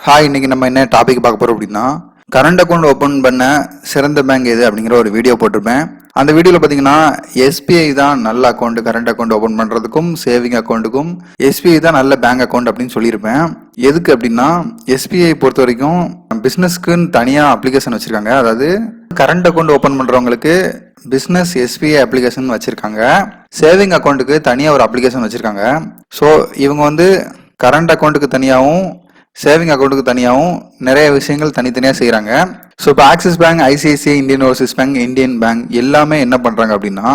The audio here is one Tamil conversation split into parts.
ஹாய், இன்னைக்கு நம்ம என்ன டாபிக் பார்க்க போறோம் அப்படின்னா, கரண்ட் அக்கௌண்ட் ஓப்பன் பண்ண சிறந்த பேங்க் எது அப்படிங்கிற ஒரு வீடியோ போட்டிருப்பேன். அந்த வீடியோவில் பார்த்தீங்கன்னா எஸ்பிஐ தான் நல்ல அக்கௌண்ட், கரண்ட் அக்கௌண்ட் ஓப்பன் பண்ணுறதுக்கும் சேவிங் அக்கௌண்ட்டுக்கும் எஸ்பிஐ தான் நல்ல பேங்க் அக்கௌண்ட் அப்படின்னு சொல்லியிருப்பேன். எதுக்கு அப்படின்னா, எஸ்பிஐ பொறுத்த வரைக்கும் பிஸ்னஸ்க்குன்னு தனியாக அப்ளிகேஷன் வச்சுருக்காங்க. அதாவது கரண்ட் அக்கௌண்ட் ஓப்பன் பண்ணுறவங்களுக்கு பிஸ்னஸ் எஸ்பிஐ அப்ளிகேஷன் வச்சுருக்காங்க. சேவிங் அக்கௌண்ட்டுக்கு தனியாக ஒரு அப்ளிகேஷன் வச்சுருக்காங்க. ஸோ இவங்க வந்து கரண்ட் அக்கௌண்ட்டுக்கு தனியாகவும் சேவிங் அக்கௌண்ட்டுக்கு தனியாகவும் நிறைய விஷயங்கள் தனித்தனியாக செய்கிறாங்க. ஸோ இப்போ axis bank, ICICI, Indian Overseas bank, Indian bank எல்லாமே என்ன பண்ணுறாங்க அப்படின்னா,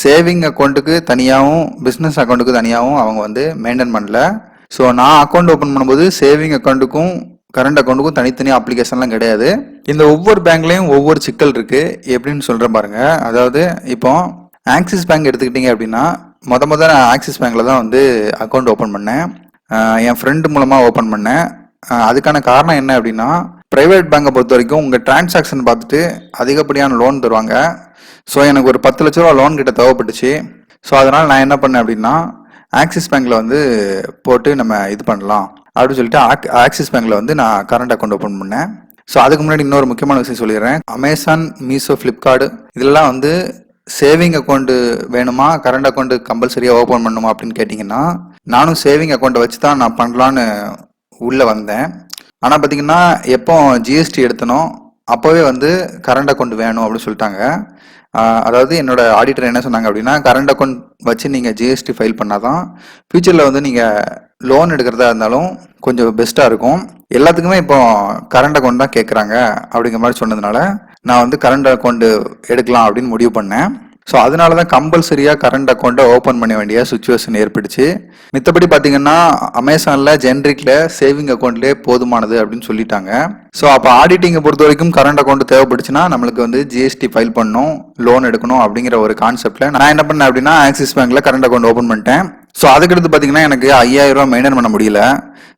சேவிங் அக்கௌண்ட்டுக்கு தனியாகவும் பிஸ்னஸ் அக்கௌண்ட்டுக்கு தனியாகவும் அவங்க வந்து மெயின்டைன் பண்ணல. ஸோ நான் அக்கௌண்ட் ஓப்பன் பண்ணும்போது சேவிங் அக்கௌண்ட்டுக்கும் கரண்ட் அக்கௌண்ட்டுக்கும் தனித்தனியாக அப்ளிகேஷன்லாம் கிடையாது. இந்த ஒவ்வொரு பேங்க்லேயும் ஒவ்வொரு சிக்கல் இருக்குது. எப்படின்னு சொல்கிறேன் பாருங்க. அதாவது இப்போ ஆக்சிஸ் பேங்க் எடுத்துக்கிட்டீங்க அப்படின்னா, முதல்ல நான் ஆக்சிஸ் பேங்க்கில் தான் வந்து அக்கௌண்ட் ஓப்பன் பண்ணேன். என் ஃப்ரெண்டு மூலமாக ஓப்பன் பண்ணேன். அதுக்கான காரணம் என்ன அப்படின்னா, ப்ரைவேட் பேங்கை பொறுத்த வரைக்கும் உங்கள் டிரான்சாக்ஷன் பார்த்துட்டு அதிகப்படியான லோன் தருவாங்க. ஸோ எனக்கு ஒரு 10 லட்ச ரூபா லோன் கிட்ட தேவைப்பட்டுச்சு. ஸோ அதனால் நான் என்ன பண்ணேன் அப்படின்னா, ஆக்சிஸ் பேங்க்கில் வந்து போட்டு நம்ம இது பண்ணலாம் அப்படின்னு சொல்லிட்டு ஆக்சிஸ் பேங்க்கில் வந்து நான் கரண்ட் அக்கௌண்ட் ஓப்பன் பண்ணேன். ஸோ அதுக்கு முன்னாடி இன்னொரு முக்கியமான விஷயம் சொல்லிடுறேன். அமேசான், மீஷோ, ஃப்ளிப்கார்ட் இதெல்லாம் வந்து சேவிங் அக்கௌண்ட்டு வேணுமா, கரண்ட் அக்கௌண்ட்டு கம்பல்சரியாக ஓப்பன் பண்ணுமா அப்படின்னு கேட்டிங்கன்னா, நானும் சேவிங் அக்கௌண்ட்டை வச்சு தான் நான் பண்ணலான்னு உள்ளே வந்தேன். ஆனால் பார்த்தீங்கன்னா, எப்போ ஜிஎஸ்டி எடுத்தனோ அப்போவே வந்து கரண்ட் அக்கௌண்ட் வேணும் அப்படின்னு சொல்லிட்டாங்க. அதாவது என்னோட ஆடிட்டர் என்ன சொன்னாங்க அப்படின்னா, கரண்ட் அக்கௌண்ட் வச்சு நீங்கள் ஜிஎஸ்டி ஃபைல் பண்ணால் தான் ஃபியூச்சரில் வந்து நீங்கள் லோன் எடுக்கிறதா இருந்தாலும் கொஞ்சம் பெஸ்ட்டாக இருக்கும். எல்லாத்துக்குமே இப்போ கரண்ட் அக்கௌண்ட் தான் கேட்குறாங்க அப்படிங்கிற மாதிரி சொன்னதுனால நான் வந்து கரண்ட் அக்கௌண்ட் எடுக்கலாம் அப்படின்னு முடிவு பண்ணேன். ஸோ அதனால தான் கம்பல்சரியாக கரண்ட் அக்கௌண்ட்டை ஓப்பன் பண்ண வேண்டிய சுச்சுவேஷன் ஏற்பட்டுச்சு. மித்தபடி பார்த்தீங்கன்னா அமேசானில் ஜென்ரிக்கில் சேவிங் அக்கௌண்ட்லேயே போதுமானது அப்படின்னு சொல்லிட்டாங்க. ஸோ அப்போ ஆடிட்டிங்கை பொறுத்த வரைக்கும் கரண்ட் அக்கௌண்ட் தேவைப்பட்டுச்சுன்னா நம்மளுக்கு வந்து ஜிஎஸ்டி ஃபைல் பண்ணணும், லோன் எடுக்கணும் அப்படிங்கிற ஒரு கான்செப்டில் நான் என்ன பண்ணேன் அப்படின்னா, ஆக்சிஸ் பேங்க்கில் கரண்ட் அக்கௌண்ட் ஓப்பன் பண்ணிட்டேன். ஸோ அதுக்கடுத்து பார்த்தீங்கன்னா எனக்கு 5000 ரூபா மெயின்டைன் பண்ண முடியல.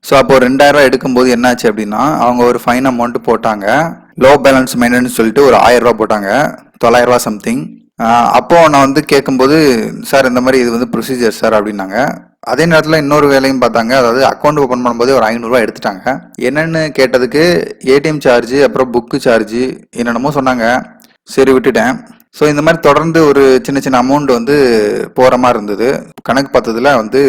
ஸோ அப்போ 2000 ரூபா எடுக்கும்போது என்னாச்சு அப்படின்னா, அவங்க ஒரு ஃபைன் அமௌண்ட் போட்டாங்க. லோ பேலன்ஸ் மெயின்டெனன்ஸ் சொல்லிட்டு ஒரு 1000 ரூபா போட்டாங்க, 900 ரூபா சம்திங். அப்போ நான் வந்து கேட்கும்போது, சார் இந்த மாதிரி இது வந்து ப்ரொசீஜர் சார் அப்படின்னாங்க. அதே நேரத்தில் இன்னொரு வேலையும் பார்த்தாங்க. அதாவது அக்கௌண்ட் ஓப்பன் பண்ணும்போது ஒரு 500 ரூபா எடுத்துட்டாங்க. என்னன்னு கேட்டதுக்கு ஏடிஎம் சார்ஜ், அப்புறம் புக்கு சார்ஜ் என்னென்னமோ சொன்னாங்க. சரி விட்டுட்டேன். ஸோ இந்த மாதிரி தொடர்ந்து ஒரு சின்ன சின்ன அமௌண்ட் வந்து போகிற மாதிரி இருந்தது. கணக்கு பார்த்ததுல வந்து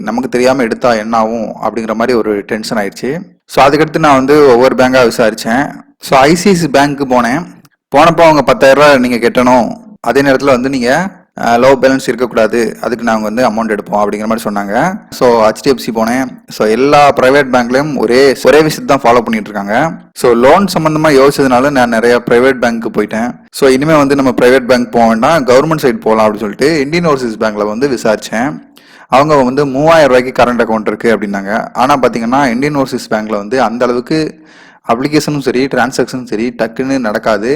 நமக்கு தெரியாமல் எடுத்தா என்ன ஆகும் அப்படிங்கிற மாதிரி ஒரு டென்ஷன் ஆயிடுச்சு. ஸோ அதுக்கடுத்து நான் வந்து ஒவ்வொரு பேங்காக விசாரித்தேன். ஸோ ஐசிஐசி பேங்க்கு போனப்போ அவங்க 10000 ரூபா நீங்கள் கட்டணும், அதே நேரத்தில் வந்து நீங்கள் லோ பேலன்ஸ் இருக்கக்கூடாது, அதுக்கு நாங்கள் வந்து அமௌண்ட் எடுப்போம் அப்படிங்கிற மாதிரி சொன்னாங்க. ஸோ ஹெச்டிஎஃப்சி போனேன். ஸோ எல்லா ப்ரைவேட் பேங்க்லையும் ஒரே விஷயத்தை தான் ஃபாலோ பண்ணிட்டு இருக்காங்க. ஸோ லோன் சம்மந்தமாக யோசிச்சதுனால நான் நிறைய ப்ரைவேட் பேங்க்கு போயிட்டேன். ஸோ இனிமேல் வந்து நம்ம ப்ரைவேட் பேங்க் போக வேண்டாம், கவர்மெண்ட் சைட் போகலாம் அப்படின்னு சொல்லிட்டு இந்தியன் ஓவர்சீஸ் பேங்க்கில் வந்து விசாரித்தேன். அவங்க வந்து 3000 ரூபாய்க்கு கரண்ட் அக்கௌண்ட் இருக்குது அப்படின்னாங்க. ஆனால் பார்த்தீங்கன்னா இந்தியன் ஓவர்சீஸ் பேங்க்கில் வந்து அந்த அளவுக்கு அப்ளிகேஷனும் சரி டிரான்சாக்ஷனும் சரி டக்குன்னு நடக்காது.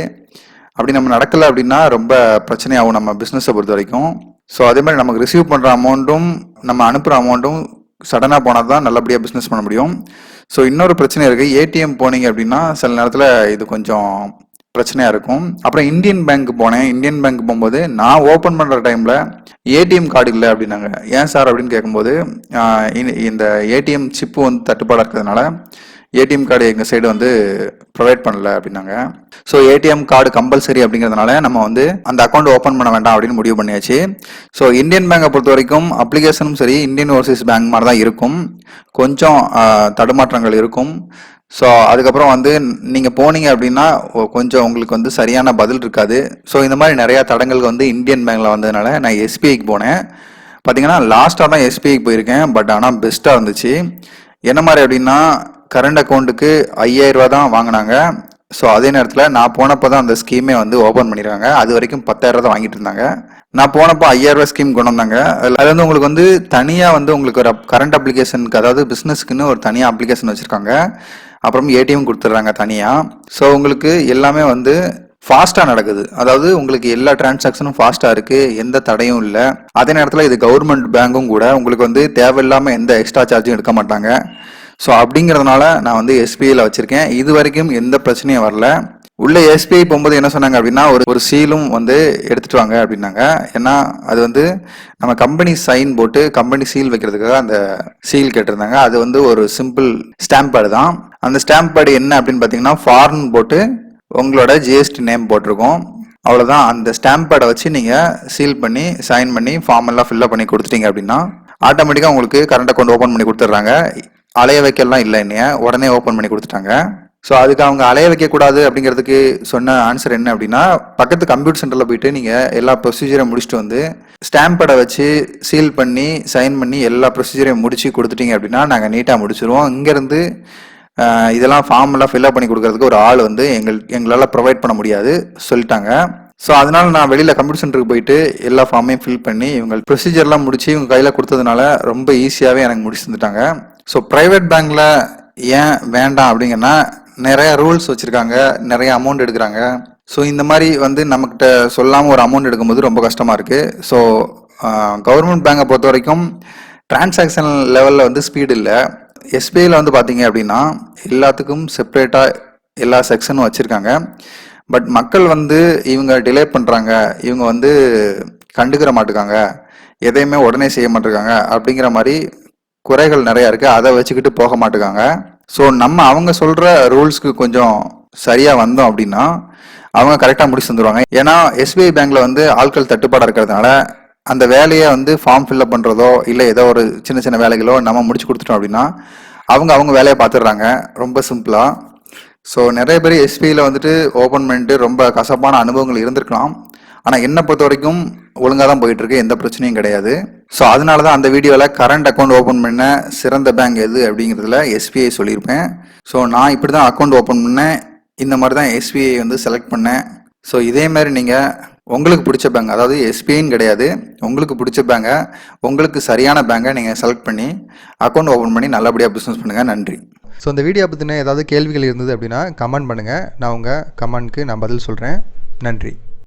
அப்படி நம்ம நடக்கலை அப்படின்னா ரொம்ப பிரச்சனையாகும் நம்ம பிஸ்னஸை பொறுத்த வரைக்கும். ஸோ அதே மாதிரி நமக்கு ரிசீவ் பண்ணுற அமௌண்ட்டும் நம்ம அனுப்புகிற அமௌண்ட்டும் சடனாக போனால் தான் நல்லபடியாக பிஸ்னஸ் பண்ண முடியும். ஸோ இன்னொரு பிரச்சனை இருக்குது. ஏடிஎம் போனீங்க அப்படின்னா சில நேரத்தில் இது கொஞ்சம் பிரச்சனையாக இருக்கும். அப்புறம் இந்தியன் பேங்க் போனேன். இந்தியன் பேங்க் போகும்போது நான் ஓப்பன் பண்ணுற டைமில் ஏடிஎம் கார்டு இல்லை அப்படின்னாங்க. ஏன் சார் அப்படின்னு கேட்கும்போது, இந்த ஏடிஎம் சிப்பு வந்து தட்டுப்பாடாக இருக்கிறதுனால ஏடிஎம் கார்டு எங்கள் சைடு வந்து ப்ரொவைட் பண்ணல அப்படின்னாங்க. ஸோ ஏடிஎம் கார்டு கம்பல்சரி அப்படிங்கிறதுனால நம்ம வந்து அந்த அக்கௌண்ட் ஓப்பன் பண்ண வேண்டாம் அப்படின்னு முடிவு பண்ணியாச்சு. ஸோ இந்தியன் பேங்கை பொறுத்த வரைக்கும் அப்ளிகேஷனும் சரி இந்தியன் ஓவர்சீஸ் பேங்க் மாதிரி தான் இருக்கும். கொஞ்சம் தடுமாற்றங்கள் இருக்கும். ஸோ அதுக்கப்புறம் வந்து நீங்கள் போனீங்க அப்படின்னா கொஞ்சம் உங்களுக்கு வந்து சரியான பதில் இருக்காது. ஸோ இந்த மாதிரி நிறையா தடங்கள் வந்து இந்தியன் பேங்க்கில் வந்ததுனால நான் எஸ்பிஐக்கு போனேன். பார்த்தீங்கன்னா லாஸ்ட்டாக தான் எஸ்பிஐக்கு போயிருக்கேன். பட் ஆனால் பெஸ்ட்டாக இருந்துச்சு. என்ன மாதிரி அப்படின்னா, கரண்ட் அக்கௌண்ட்டுக்கு 5000 ரூபா தான் வாங்கினாங்க. ஸோ அதே நேரத்தில் நான் போனப்போ தான் அந்த ஸ்கீமே வந்து ஓப்பன் பண்ணியிருக்காங்க. அது வரைக்கும் 10000 தான் வாங்கிட்டு இருந்தாங்க. நான் போனப்போ 5000 ரூபா ஸ்கீம் கொண்டு வந்தாங்க. அது வந்து உங்களுக்கு வந்து தனியாக வந்து உங்களுக்கு ஒரு கரண்ட் அப்ளிகேஷனுக்கு, அதாவது பிஸ்னஸ்க்குன்னு ஒரு தனியாக அப்ளிகேஷன் வச்சுருக்காங்க. அப்புறம் ஏடிஎம் கொடுத்துட்றாங்க தனியாக. ஸோ உங்களுக்கு எல்லாமே வந்து ஃபாஸ்ட்டாக நடக்குது. அதாவது உங்களுக்கு எல்லா டிரான்சாக்ஷனும் ஃபாஸ்ட்டாக இருக்குது, எந்த தடையும் இல்லை. அதே நேரத்தில் இது கவர்மெண்ட் பேங்கும் கூட, உங்களுக்கு வந்து தேவையில்லாமல் எந்த எக்ஸ்ட்ரா சார்ஜும் எடுக்க மாட்டாங்க. ஸோ அப்படிங்கிறதுனால நான் வந்து எஸ்பிஐயில் வச்சுருக்கேன். இது வரைக்கும் எந்த பிரச்சனையும் வரல. உள்ள எஸ்பிஐ போகும்போது என்ன சொன்னாங்க அப்படின்னா, ஒரு சீலும் வந்து எடுத்துட்டு வாங்க அப்படின்னாங்க. ஏன்னா அது வந்து நம்ம கம்பெனி சைன் போட்டு கம்பெனி சீல் வைக்கிறதுக்காக அந்த சீல் கேட்டிருந்தாங்க. அது வந்து ஒரு சிம்பிள் ஸ்டாம்ப் பேடு தான். அந்த ஸ்டாம்ப் பேடு என்ன அப்படின்னு பார்த்தீங்கன்னா ஃபாரின் போட்டு உங்களோட ஜிஎஸ்டி நேம் போட்டிருக்கோம். அவ்வளோதான். அந்த ஸ்டாம்ப் பேடை வச்சு நீங்கள் சீல் பண்ணி சைன் பண்ணி ஃபார்ம் எல்லாம் ஃபில்அப் பண்ணி கொடுத்துட்டீங்க அப்படின்னா ஆட்டோமேட்டிக்காக உங்களுக்கு கரண்ட் அக்கௌண்ட் ஓப்பன் பண்ணி கொடுத்துட்றாங்க. அலைய வைக்கலாம் இல்லை என்னைய உடனே ஓப்பன் பண்ணி கொடுத்துட்டாங்க. ஸோ அதுக்கு அவங்க அலைய வைக்கக்கூடாது அப்படிங்கிறதுக்கு சொன்ன ஆன்சர் என்ன அப்படின்னா, பக்கத்து கம்ப்யூட்டர் சென்டரில் போயிட்டு நீங்கள் எல்லா ப்ரொசீஜரையும் முடிச்சுட்டு வந்து ஸ்டாம்ப் பேடை வச்சு சீல் பண்ணி சைன் பண்ணி எல்லா ப்ரொசீஜரையும் முடிச்சு கொடுத்துட்டீங்க அப்படின்னா நாங்கள் நீட்டாக முடிச்சிருவோம். இங்கேருந்து இதெல்லாம் ஃபார்ம் எல்லாம் ஃபில்அப் பண்ணி கொடுக்கறதுக்கு ஒரு ஆள் வந்து எங்களால் ப்ரொவைட் பண்ண முடியாது சொல்லிட்டாங்க. ஸோ அதனால நான் வெளியில் கம்ப்யூட்டர் சென்டருக்கு போயிட்டு எல்லா ஃபார்மையும் ஃபில் பண்ணி இவங்க ப்ரொசீஜர்லாம் முடிச்சு இவங்க கையில் கொடுத்ததுனால ரொம்ப ஈஸியாகவே எனக்கு முடிச்சு தந்துட்டாங்க. ஸோ ப்ரைவேட் பேங்க்கில் ஏன் வேண்டாம் அப்படிங்கன்னா நிறைய ரூல்ஸ் வச்சுருக்காங்க, நிறைய அமௌண்ட் எடுக்கிறாங்க. ஸோ இந்த மாதிரி வந்து நம்மக்கிட்ட சொல்லாமல் ஒரு அமௌண்ட் எடுக்கும்போது ரொம்ப கஷ்டமாக இருக்குது. ஸோ கவர்மெண்ட் பேங்கை பொறுத்த வரைக்கும் டிரான்சாக்ஷன் லெவலில் வந்து ஸ்பீடு இல்லை. எஸ்பிஐயில் வந்து பார்த்தீங்க அப்படின்னா எல்லாத்துக்கும் செப்பரேட்டாக எல்லா செக்ஷனும் வச்சுருக்காங்க. பட் மக்கள் வந்து இவங்க டிலே பண்ணுறாங்க, இவங்க வந்து கண்டுக்கிற மாட்டுக்காங்க, எதையுமே உடனே செய்ய மாட்டேங்காங்க அப்படிங்கிற மாதிரி குறைகள் நிறையா இருக்குது. அதை வச்சுக்கிட்டு போக மாட்டுக்காங்க. ஸோ நம்ம அவங்க சொல்கிற ரூல்ஸ்க்கு கொஞ்சம் சரியாக வந்தோம் அப்படின்னா அவங்க கரெக்டாக முடிச்சு தந்துடுவாங்க. ஏன்னா எஸ்பிஐ பேங்க்கில் வந்து ஆட்கள் தட்டுப்பாடாக இருக்கிறதுனால அந்த வேலையை வந்து ஃபார்ம் ஃபில்அப் பண்ணுறதோ இல்லை ஏதோ ஒரு சின்ன சின்ன வேலைகளோ நம்ம முடிச்சு கொடுத்துட்டோம் அப்படின்னா அவங்க வேலையை பார்த்துடுறாங்க ரொம்ப சிம்பிளாக. ஸோ நிறைய பேர் எஸ்பிஐயில் வந்துட்டு ஓப்பன் பண்ணிட்டு ரொம்ப கசப்பான அனுபவங்கள் இருந்திருக்கலாம். ஆனால் என்னை பொறுத்த வரைக்கும் ஒழுங்காக தான் போயிட்டுருக்கு, எந்த பிரச்சனையும் கிடையாது. ஸோ அதனால தான் அந்த வீடியோவில் கரண்ட் அக்கௌண்ட் ஓப்பன் பண்ண சிறந்த பேங்க் எது அப்படிங்கிறதுல எஸ்பிஐ சொல்லியிருப்பேன். ஸோ நான் இப்படி தான் அக்கௌண்ட் ஓப்பன் பண்ணேன், இந்த மாதிரி தான் எஸ்பிஐ வந்து செலக்ட் பண்ணேன். ஸோ இதே மாதிரி நீங்கள் உங்களுக்கு பிடிச்ச பேங்க், அதாவது எஸ்பிஐன்னு கிடையாது, உங்களுக்கு பிடிச்ச பேங்கை உங்களுக்கு சரியான பேங்கை நீங்கள் செலக்ட் பண்ணி அக்கௌண்ட் ஓப்பன் பண்ணி நல்லபடியாக பிஸ்னஸ் பண்ணுங்கள். நன்றி. ஸோ இந்த வீடியோ பற்றின ஏதாவது கேள்விகள் இருந்தது அப்படின்னா கமெண்ட் பண்ணுங்கள். நான் உங்கள் கமெண்ட்க்கு நான் பதில் சொல்கிறேன். நன்றி.